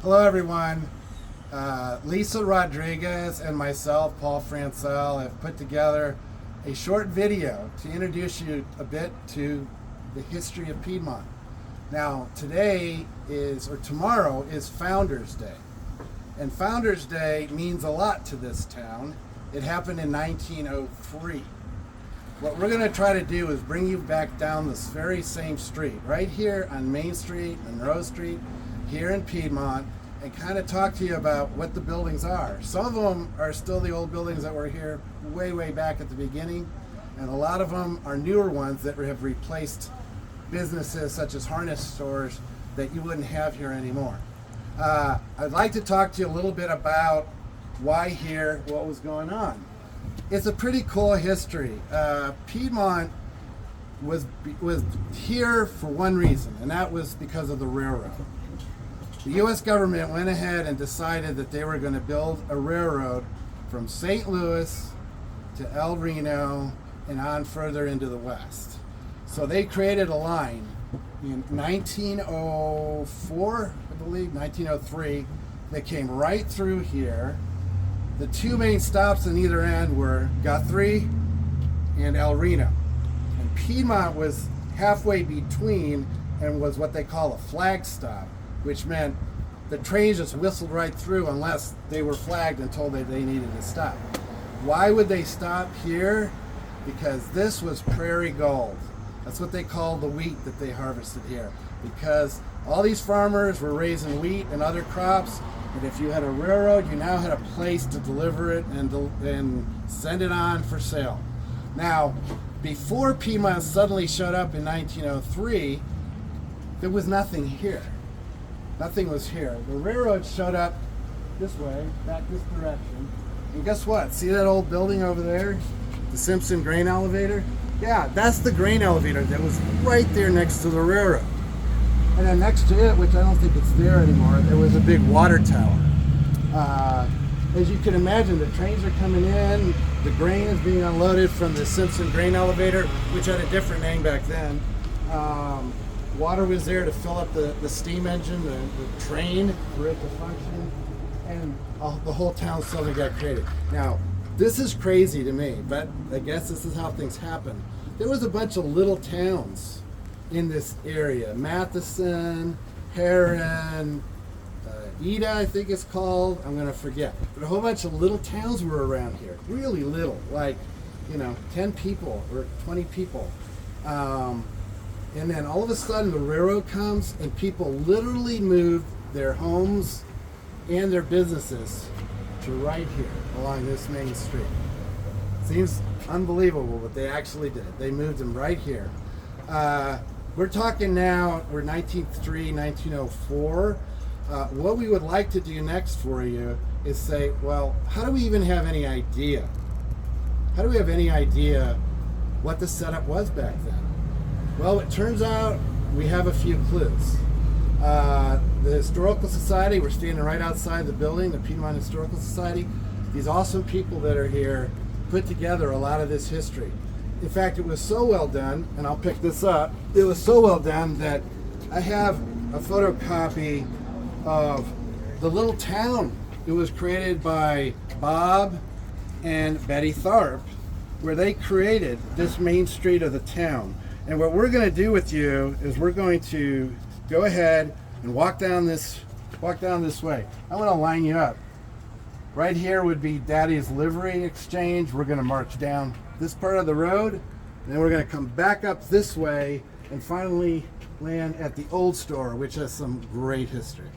Hello everyone. Lisa Rodriguez and myself, Paul Francel, have put together a short video to introduce you a bit to the history of Piedmont. Now tomorrow is Founders Day. And Founders Day means a lot to this town. It happened in 1903. What we're going to try to do is bring you back down this very same street, right here on Main Street, Monroe Street, here in Piedmont, and kind of talk to you about what the buildings are. Some of them are still the old buildings that were here way back at the beginning, and a lot of them are newer ones that have replaced businesses such as harness stores that you wouldn't have here anymore. I'd like to talk to you a little bit about why here, what was going on. It's a pretty cool history. Piedmont was here for one reason, and that was because of the railroad. The U.S. government went ahead and decided that they were going to build a railroad from St. Louis to El Reno and on further into the west. So they created a line in 1904, I believe, 1903, that came right through here. The two main stops on either end were Guthrie and El Reno. And Piedmont was halfway between and was what they call a flag stop, which meant the trains just whistled right through unless they were flagged and told that they needed to stop. Why would they stop here? Because this was prairie gold. That's what they called the wheat that they harvested here. Because all these farmers were raising wheat and other crops, and if you had a railroad, you now had a place to deliver it and send it on for sale. Now, before Piedmont suddenly showed up in 1903, there was nothing here. Nothing was here. The railroad showed up this way, back this direction. And guess what? See that old building over there? The Simpson grain elevator? Yeah, that's the grain elevator that was right there next to the railroad. And then next to it, which I don't think it's there anymore, there was a big water tower. As you can imagine, the trains are coming in, the grain is being unloaded from the Simpson grain elevator, which had a different name back then. Water was there to fill up the steam engine, the train, for it to function, and the whole town suddenly got created. Now, this is crazy to me, but I guess this is how things happen. There was a bunch of little towns in this area. Matheson, Heron, Ida, I think it's called. I'm going to forget. But a whole bunch of little towns were around here. Really little, like, 10 people or 20 people. And then all of a sudden the railroad comes and people literally moved their homes and their businesses to right here along this main street. Seems unbelievable, but they actually did. They moved them right here. We're talking now, we're 1903, 1904. What we would like to do next for you is say, well, how do we even have any idea? How do we have any idea what the setup was back then? Well, it turns out we have a few clues. The Historical Society, we're standing right outside the building, the Piedmont Historical Society. These awesome people that are here put together a lot of this history. In fact, it was so well done, and I'll pick this up, it was so well done that I have a photocopy of the little town. It was created by Bob and Betty Tharp, where they created this main street of the town. And what we're going to do with you is we're going to go ahead and walk down this way. I want to line you up. Right here would be Daddy's Livery Exchange. We're going to march down this part of the road, and then we're going to come back up this way and finally land at the old store, which has some great history.